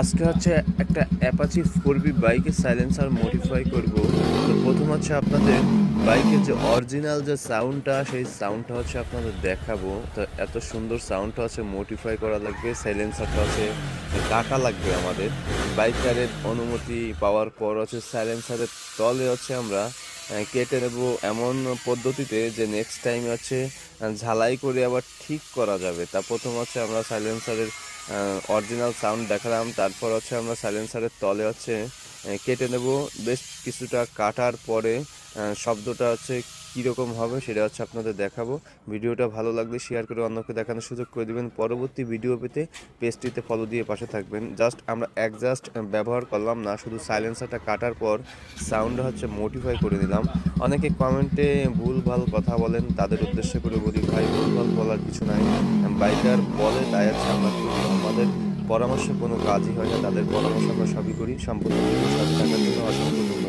আজকে হচ্ছে একটা অ্যাপাচি 4B বাইকের সাইলেন্সার মডিফাই করব। তো প্রথম হচ্ছে আপনাদের বাইকের যে অরিজিনাল যে সাউন্ডটা সেই সাউন্ডটা হচ্ছে আপনাদের দেখাবো। তো এত সুন্দর সাউন্ডটা হচ্ছে মডিফাই করা লাগবে, সাইলেন্সারটা হচ্ছে কাটা লাগবে আমাদের। বাইকারের অনুমতি পাওয়ার পর হচ্ছে সাইলেন্সারের তলে হচ্ছে আমরা কেটে নেব এমন পদ্ধতিতে যে নেক্সট টাইম হচ্ছে ঝালাই করে আবার ঠিক করা যাবে। তা প্রথম হচ্ছে আমরা সাইলেন্সারের অরিজিনাল সাউন্ড দেখালাম, তারপর হচ্ছে আমরা সাইলেন্সারের তলে হচ্ছে কেটে নেব। বেশ কিছুটা কাটার পরে শব্দটা হচ্ছে কীরকম হবে সেটা হচ্ছে আপনাদের দেখাবো। ভিডিওটা ভালো লাগলে শেয়ার করে অন্যকে দেখানোর সুযোগ করে দেবেন। পরবর্তী ভিডিও পেতে পেজটিতে ফলো দিয়ে পাশে থাকবেন। জাস্ট আমরা একজাস্ট ব্যবহার করলাম না, শুধু সাইলেন্সারটা কাটার পর সাউন্ডটা হচ্ছে মডিফাই করে নিলাম। অনেকে কমেন্টে ভুলভাল কথা বলেন, তাদের উদ্দেশ্য করে বলি ভাই, ভুলভাল বলার কিছু নাই। বাইকার বলে তাই আছে আমরা করি। আমাদের পরামর্শে কোনো কাজই হয় না, তাদের পরামর্শ আমরা সবই করি। সম্পূর্ণ ভিডিও সাথে থাকার জন্য অসংখ্য ধন্যবাদ।